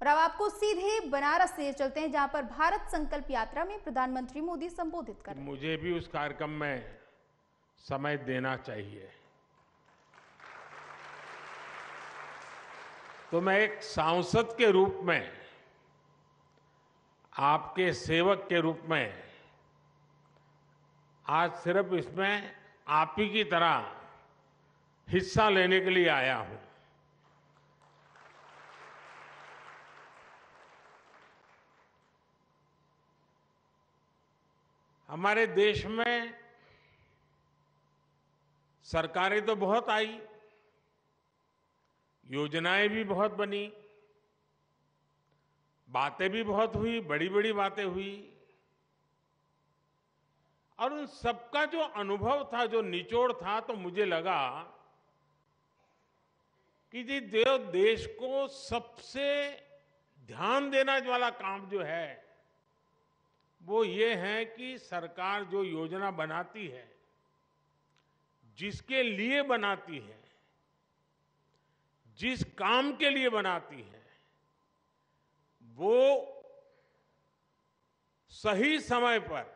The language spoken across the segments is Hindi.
और अब आपको सीधे बनारस ले चलते हैं, जहां पर भारत संकल्प यात्रा में प्रधानमंत्री मोदी संबोधित कर रहे हैं। मुझे भी उस कार्यक्रम में समय देना चाहिए। तो मैं एक सांसद के रूप में, आपके सेवक के रूप में आज सिर्फ इसमें आप ही की तरह हिस्सा लेने के लिए आया हूं। हमारे देश में सरकारें तो बहुत आई, योजनाएं भी बहुत बनी, बातें भी बहुत हुई, बड़ी बड़ी बातें हुई, और उन सबका जो अनुभव था, जो निचोड़ था, तो मुझे लगा कि जी देश को सबसे ध्यान देना वाला काम जो है वो ये है कि सरकार जो योजना बनाती है, जिसके लिए बनाती है, जिस काम के लिए बनाती है, वो सही समय पर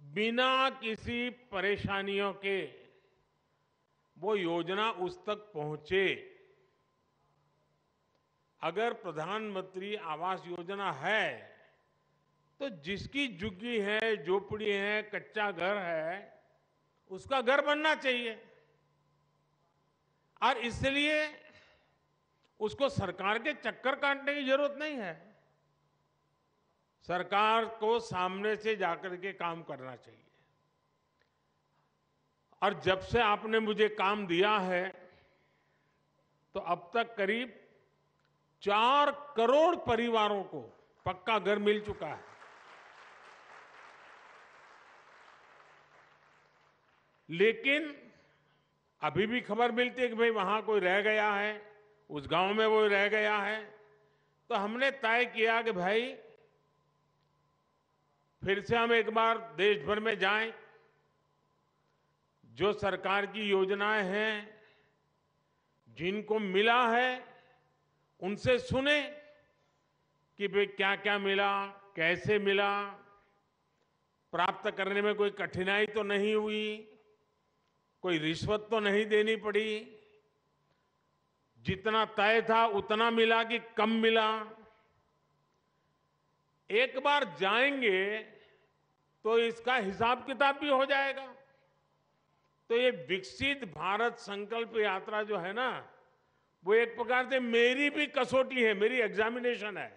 बिना किसी परेशानियों के वो योजना उस तक पहुंचे। अगर प्रधानमंत्री आवास योजना है तो जिसकी झुग्गी है, झोपड़ी है, कच्चा घर है, उसका घर बनना चाहिए। और इसलिए उसको सरकार के चक्कर काटने की जरूरत नहीं है। सरकार को सामने से जाकर के काम करना चाहिए। और जब से आपने मुझे काम दिया है तो अब तक करीब 4 करोड़ परिवारों को पक्का घर मिल चुका है। लेकिन अभी भी खबर मिलती है कि भाई वहां कोई रह गया है, उस गांव में वो रह गया है। तो हमने तय किया कि भाई फिर से हम एक बार देश भर में जाएं, जो सरकार की योजनाएं हैं, जिनको मिला है, उनसे सुने कि भाई क्या क्या मिला, कैसे मिला, प्राप्त करने में कोई कठिनाई तो नहीं हुई, कोई रिश्वत तो नहीं देनी पड़ी, जितना तय था उतना मिला कि कम मिला। एक बार जाएंगे तो इसका हिसाब किताब भी हो जाएगा। तो ये विकसित भारत संकल्प यात्रा जो है ना, वो एक प्रकार से मेरी भी कसौटी है, मेरी एग्जामिनेशन है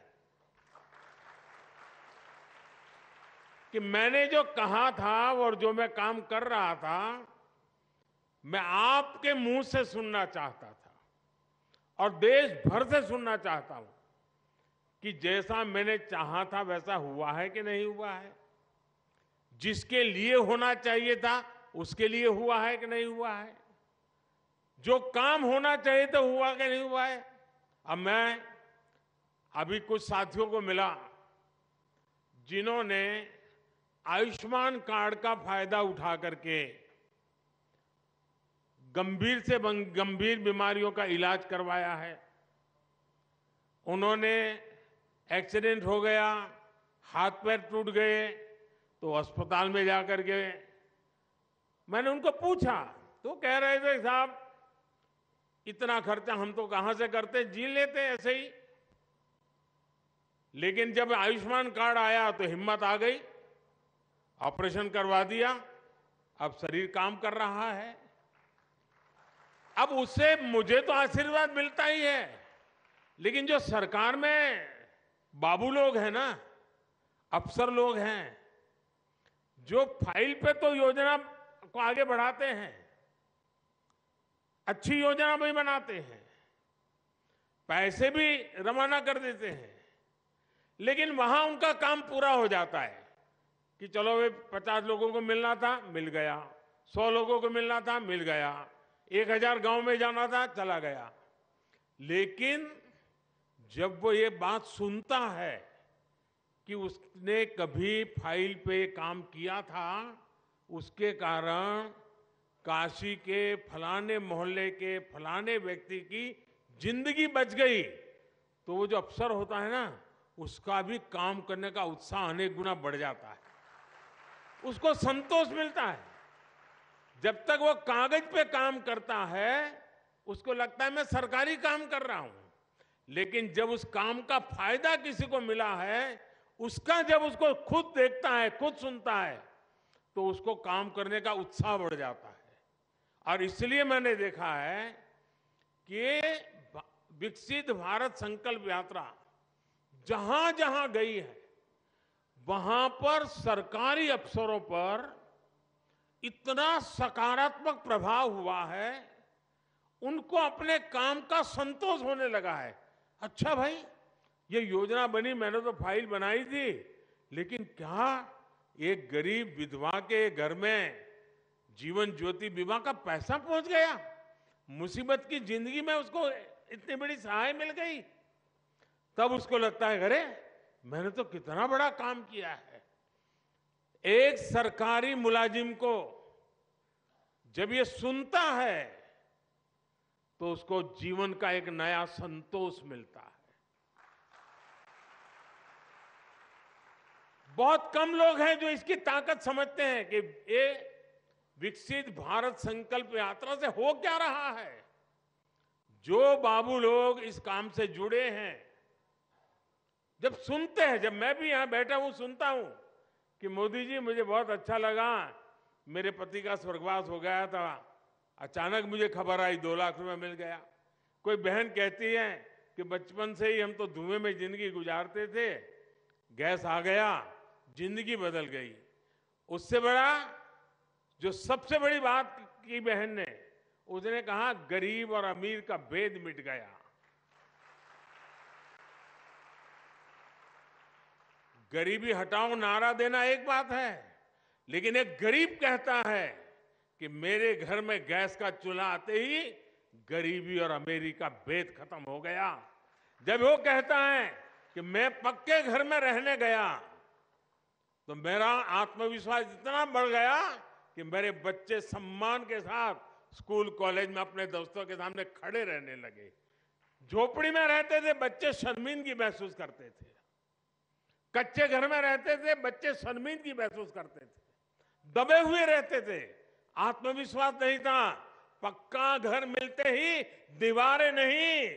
कि मैंने जो कहा था और जो मैं काम कर रहा था, मैं आपके मुंह से सुनना चाहता था और देश भर से सुनना चाहता हूं कि जैसा मैंने चाहा था वैसा हुआ है कि नहीं हुआ है, जिसके लिए होना चाहिए था उसके लिए हुआ है कि नहीं हुआ है, जो काम होना चाहिए था हुआ कि नहीं हुआ है। अब मैं अभी कुछ साथियों को मिला जिन्होंने आयुष्मान कार्ड का फायदा उठा करके गंभीर से गंभीर बीमारियों का इलाज करवाया है। उन्होंने एक्सीडेंट हो गया, हाथ पैर टूट गए, तो अस्पताल में जाकर के मैंने उनको पूछा, तो कह रहे थे साहब इतना खर्चा हम तो कहां से करते, जी लेते ऐसे ही। लेकिन जब आयुष्मान कार्ड आया तो हिम्मत आ गई, ऑपरेशन करवा दिया, अब शरीर काम कर रहा है। अब उससे मुझे तो आशीर्वाद मिलता ही है, लेकिन जो सरकार में बाबू लोग हैं ना, अफसर लोग हैं, जो फाइल पे तो योजना को आगे बढ़ाते हैं, अच्छी योजना भी बनाते हैं, पैसे भी रवाना कर देते हैं, लेकिन वहां उनका काम पूरा हो जाता है कि चलो वे 50 लोगों को मिलना था, मिल गया, 100 लोगों को मिलना था, मिल गया, 1000 गांव में जाना था, चला गया। लेकिन जब वो ये बात सुनता है कि उसने कभी फाइल पे काम किया था, उसके कारण काशी के फलाने मोहल्ले के फलाने व्यक्ति की जिंदगी बच गई, तो वो जो अफसर होता है ना, उसका भी काम करने का उत्साह अनेक गुना बढ़ जाता है, उसको संतोष मिलता है। जब तक वो कागज पे काम करता है उसको लगता है मैं सरकारी काम कर रहा हूं, लेकिन जब उस काम का फायदा किसी को मिला है, उसका जब उसको खुद देखता है, खुद सुनता है, तो उसको काम करने का उत्साह बढ़ जाता है। और इसलिए मैंने देखा है कि विकसित भारत संकल्प यात्रा जहां जहां गई है, वहां पर सरकारी अफसरों पर इतना सकारात्मक प्रभाव हुआ है, उनको अपने काम का संतोष होने लगा है। अच्छा भाई, ये योजना बनी, मैंने तो फाइल बनाई थी, लेकिन क्या एक गरीब विधवा के घर में जीवन ज्योति बीमा का पैसा पहुंच गया? मुसीबत की जिंदगी में उसको इतनी बड़ी सहाय मिल गई। तब उसको लगता है अरे मैंने तो कितना बड़ा काम किया है। एक सरकारी मुलाजिम को जब ये सुनता है तो उसको जीवन का एक नया संतोष मिलता है। बहुत कम लोग हैं जो इसकी ताकत समझते हैं कि ये विकसित भारत संकल्प यात्रा से हो क्या रहा है। जो बाबू लोग इस काम से जुड़े हैं, जब सुनते हैं, जब मैं भी यहां बैठा हूं सुनता हूं कि मोदी जी मुझे बहुत अच्छा लगा, मेरे पति का स्वर्गवास हो गया था, अचानक मुझे खबर आई 2 लाख रुपए मिल गया। कोई बहन कहती है कि बचपन से ही हम तो धुएं में जिंदगी गुजारते थे, गैस आ गया, जिंदगी बदल गई। उससे बड़ा जो सबसे बड़ी बात की बहन ने, उसने कहा गरीब और अमीर का भेद मिट गया। गरीबी हटाओ नारा देना एक बात है, लेकिन एक गरीब कहता है कि मेरे घर में गैस का चूल्हा आते ही गरीबी और अमीरी का भेद खत्म हो गया। जब वो कहता है कि मैं पक्के घर में रहने गया तो मेरा आत्मविश्वास इतना बढ़ गया कि मेरे बच्चे सम्मान के साथ स्कूल कॉलेज में अपने दोस्तों के सामने खड़े रहने लगे। झोपड़ी में रहते थे बच्चे शर्मिंदगी महसूस करते थे, कच्चे घर में रहते थे बच्चे शर्मिंदगी महसूस करते थे, दबे हुए रहते थे, आत्मविश्वास नहीं था। पक्का घर मिलते ही दीवारें नहीं,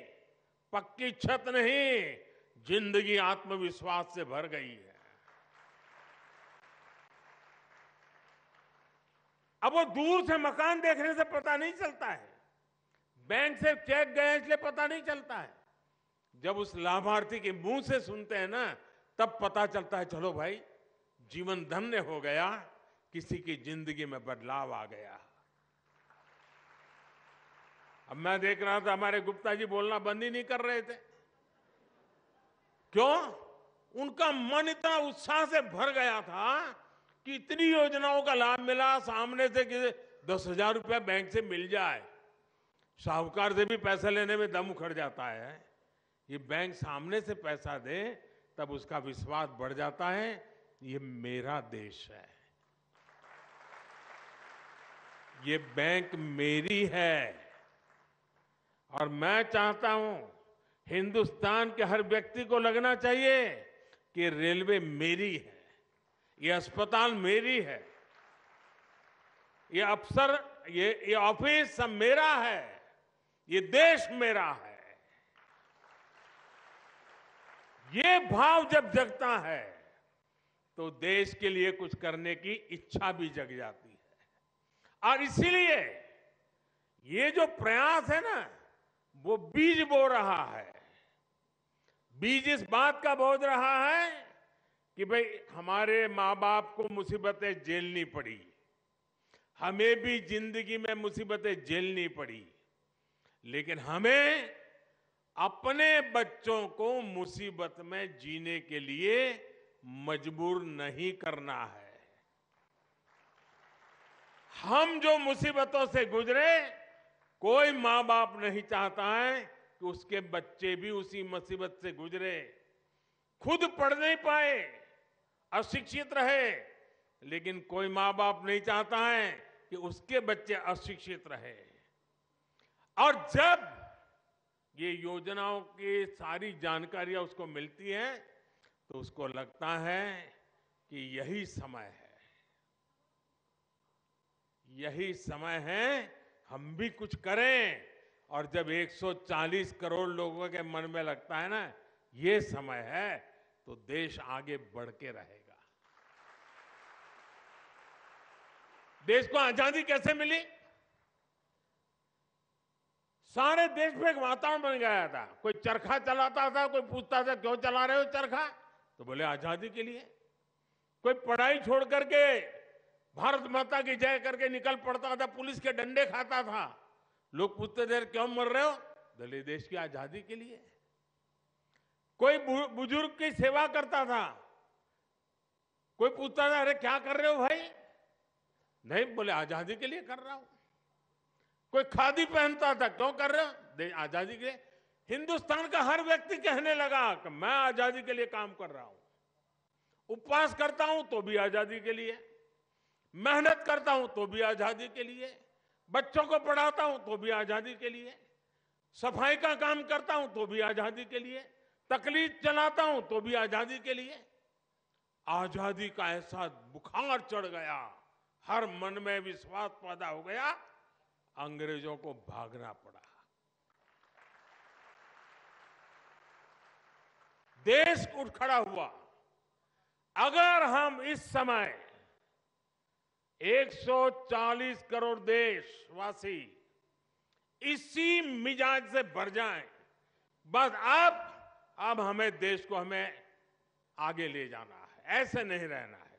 पक्की छत नहीं, जिंदगी आत्मविश्वास से भर गई है। अब वो दूर से मकान देखने से पता नहीं चलता है, बैंक से चेक गए इसलिए पता नहीं चलता है। जब उस लाभार्थी के मुंह से सुनते हैं ना, तब पता चलता है चलो भाई जीवन धन्य हो गया, किसी की जिंदगी में बदलाव आ गया। अब मैं देख रहा था हमारे गुप्ता जी बोलना बंद ही नहीं कर रहे थे। क्यों? उनका मन इतना उत्साह से भर गया था कि इतनी योजनाओं का लाभ मिला, सामने से कि 10,000 रुपया बैंक से मिल जाए, साहूकार से भी पैसा लेने में दम उखड़ जाता है। ये बैंक सामने से पैसा दे तब उसका विश्वास बढ़ जाता है, ये मेरा देश है, ये बैंक मेरी है। और मैं चाहता हूं हिंदुस्तान के हर व्यक्ति को लगना चाहिए कि रेलवे मेरी है, ये अस्पताल मेरी है, ये अफसर, ये ऑफिस सब मेरा है, ये देश मेरा है। ये भाव जब जगता है तो देश के लिए कुछ करने की इच्छा भी जग जाती है। और इसीलिए ये जो प्रयास है ना, वो बीज बो रहा है। बीज इस बात का बो रहा है कि भाई हमारे माँ बाप को मुसीबतें झेलनी पड़ी, हमें भी जिंदगी में मुसीबतें झेलनी पड़ी, लेकिन हमें अपने बच्चों को मुसीबत में जीने के लिए मजबूर नहीं करना है। हम जो मुसीबतों से गुजरे, कोई माँ बाप नहीं चाहता है कि उसके बच्चे भी उसी मुसीबत से गुजरे, खुद पढ़ नहीं पाए, अशिक्षित रहे, लेकिन कोई माँ बाप नहीं चाहता है कि उसके बच्चे अशिक्षित रहे। और जब ये योजनाओं की सारी जानकारियां उसको मिलती हैं तो उसको लगता है कि यही समय है, यही समय है हम भी कुछ करें। और जब 140 करोड़ लोगों के मन में लगता है ना ये समय है, तो देश आगे बढ़ के रहेगा। देश को आजादी कैसे मिली? सारे देश में एक वातावरण बन गया था। कोई चरखा चलाता था, कोई पूछता था क्यों चला रहे हो चरखा, तो बोले आजादी के लिए। कोई पढ़ाई छोड़ करके भारत माता की जय करके निकल पड़ता था, पुलिस के डंडे खाता था। लोग पूछते थे क्यों मर रहे हो, बोले देश की आजादी के लिए। कोई बुजुर्ग की सेवा करता था, कोई पूछता था अरे क्या कर रहे हो भाई, नहीं बोले आजादी के लिए कर रहा हूं। कोई खादी पहनता था, क्यों कर रहे हो, आजादी के लिए। हिंदुस्तान का हर व्यक्ति कहने लगा कि मैं आजादी के लिए काम कर रहा हूं। उपवास करता हूं तो भी आजादी के लिए, मेहनत करता हूं तो भी आजादी के लिए, बच्चों को पढ़ाता हूं तो भी आजादी के लिए, सफाई का काम करता हूं तो भी आजादी के लिए, तकलीफ चलाता हूं तो भी आजादी के लिए। आजादी का ऐसा बुखार चढ़ गया, हर मन में विश्वास पैदा हो गया, अंग्रेजों को भागना पड़ा। देश उठ खड़ा हुआ। अगर हम इस समय 140 करोड़ देशवासी इसी मिजाज से भर जाएं, बस अब हमें देश को हमें आगे ले जाना है, ऐसे नहीं रहना है।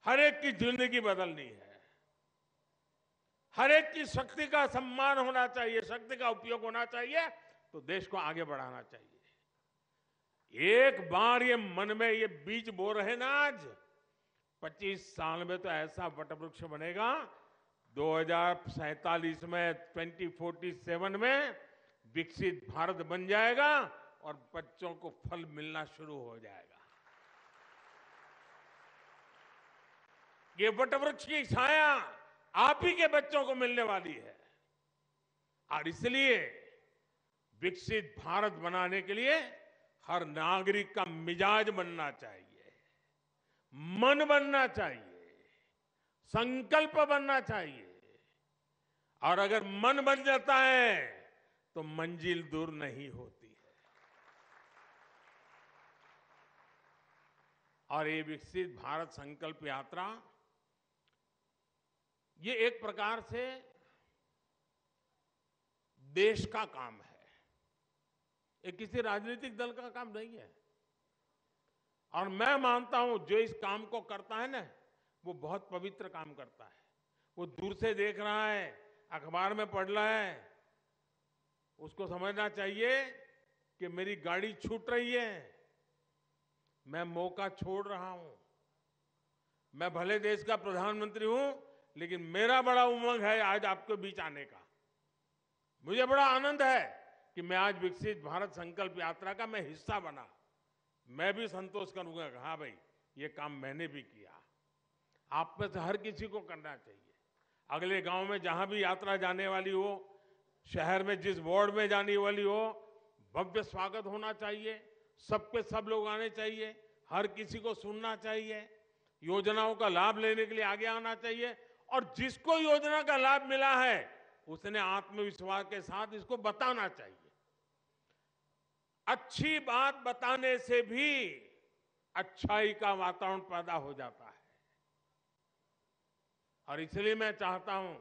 हर एक की जिंदगी बदलनी है, हर एक की शक्ति का सम्मान होना चाहिए, शक्ति का उपयोग होना चाहिए, तो देश को आगे बढ़ाना चाहिए। एक बार ये मन में ये बीज बो रहे ना, आज 25 साल में तो ऐसा वटवृक्ष बनेगा, 2047 में 2047 में विकसित भारत बन जाएगा और बच्चों को फल मिलना शुरू हो जाएगा। ये वटवृक्ष की छाया आप ही के बच्चों को मिलने वाली है। और इसलिए विकसित भारत बनाने के लिए हर नागरिक का मिजाज बनना चाहिए, मन बनना चाहिए, संकल्प बनना चाहिए। और अगर मन बन जाता है तो मंजिल दूर नहीं होती है। और ये विकसित भारत संकल्प यात्रा, ये एक प्रकार से देश का काम है, ये किसी राजनीतिक दल का काम नहीं है। और मैं मानता हूं जो इस काम को करता है ना, वो बहुत पवित्र काम करता है। वो दूर से देख रहा है, अखबार में पढ़ रहा है, उसको समझना चाहिए कि मेरी गाड़ी छूट रही है, मैं मौका छोड़ रहा हूं। मैं भले देश का प्रधानमंत्री हूं, लेकिन मेरा बड़ा उमंग है आज आपके बीच आने का। मुझे बड़ा आनंद है कि मैं आज विकसित भारत संकल्प यात्रा का मैं हिस्सा बना। मैं भी संतोष करूंगा कि हाँ भाई, ये काम मैंने भी किया। आप में से हर किसी को करना चाहिए। अगले गांव में जहां भी यात्रा जाने वाली हो, शहर में जिस वार्ड में जाने वाली हो, भव्य स्वागत होना चाहिए, सबके सब लोग आने चाहिए, हर किसी को सुनना चाहिए, योजनाओं का लाभ लेने के लिए आगे आना चाहिए। और जिसको योजना का लाभ मिला है उसने आत्मविश्वास के साथ इसको बताना चाहिए। अच्छी बात बताने से भी अच्छाई का वातावरण पैदा हो जाता है। और इसलिए मैं चाहता हूं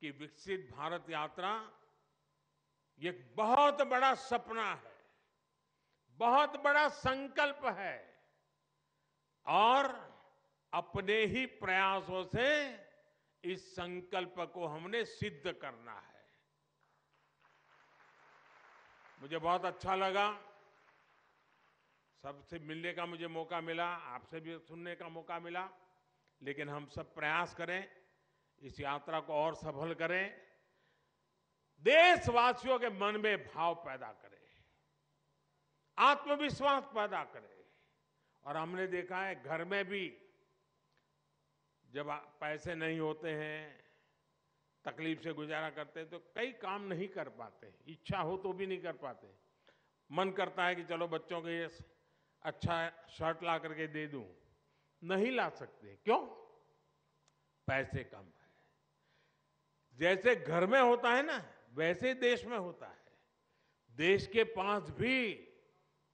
कि विकसित भारत यात्रा ये बहुत बड़ा सपना है, बहुत बड़ा संकल्प है, और अपने ही प्रयासों से इस संकल्प को हमने सिद्ध करना है। मुझे बहुत अच्छा लगा, सबसे मिलने का मुझे मौका मिला, आपसे भी सुनने का मौका मिला। लेकिन हम सब प्रयास करें, इस यात्रा को और सफल करें, देशवासियों के मन में भाव पैदा करें, आत्मविश्वास पैदा करें। और हमने देखा है घर में भी जब पैसे नहीं होते हैं, तकलीफ से गुजारा करते हैं तो कई काम नहीं कर पाते, इच्छा हो तो भी नहीं कर पाते। मन करता है कि चलो बच्चों को ये अच्छा शर्ट ला करके दे दूं, नहीं ला सकते। क्यों? पैसे कम है। जैसे घर में होता है ना, वैसे देश में होता है। देश के पास भी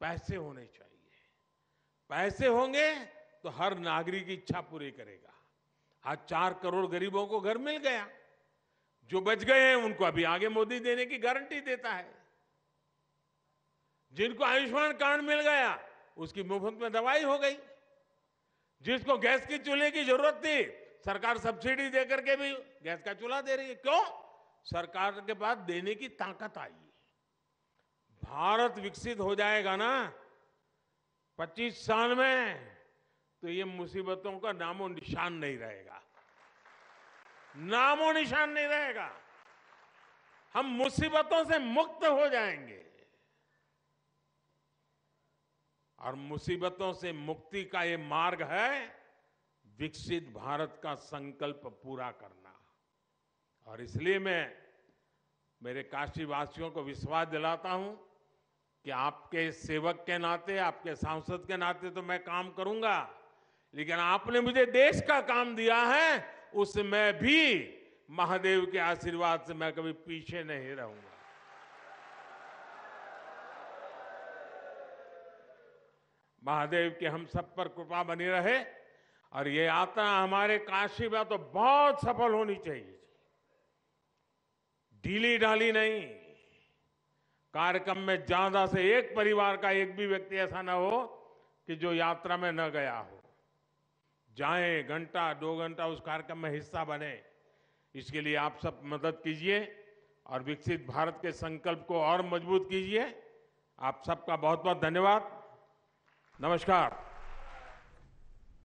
पैसे होने चाहिए। पैसे होंगे तो हर नागरिक की इच्छा पूरी करेगा। आज 4 करोड़ गरीबों को घर मिल गया, जो बच गए हैं उनको अभी आगे मोदी देने की गारंटी देता है। जिनको आयुष्मान कार्ड मिल गया उसकी मुफ्त में दवाई हो गई। जिसको गैस की चूल्हे की जरूरत थी, सरकार सब्सिडी देकर के भी गैस का चूल्हा दे रही है। क्यों? सरकार के पास देने की ताकत आई। भारत विकसित हो जाएगा ना 25 साल में, तो ये मुसीबतों का नामो निशान नहीं रहेगा, नामो निशान नहीं रहेगा। हम मुसीबतों से मुक्त हो जाएंगे। और मुसीबतों से मुक्ति का ये मार्ग है विकसित भारत का संकल्प पूरा करना। और इसलिए मैं मेरे काशीवासियों को विश्वास दिलाता हूं कि आपके सेवक के नाते, आपके सांसद के नाते तो मैं काम करूंगा, लेकिन आपने मुझे देश का काम दिया है, उसमें भी महादेव के आशीर्वाद से मैं कभी पीछे नहीं रहूंगा। महादेव की हम सब पर कृपा बनी रहे और ये यात्रा हमारे काशी में तो बहुत सफल होनी चाहिए, ढीली ढाली नहीं। कार्यक्रम में ज्यादा से एक परिवार का एक भी व्यक्ति ऐसा ना हो कि जो यात्रा में न गया हो। जाएं, घंटा 2 घंटा उस कार्यक्रम में हिस्सा बने। इसके लिए आप सब मदद कीजिए और विकसित भारत के संकल्प को और मजबूत कीजिए। आप सबका बहुत बहुत धन्यवाद। नमस्कार।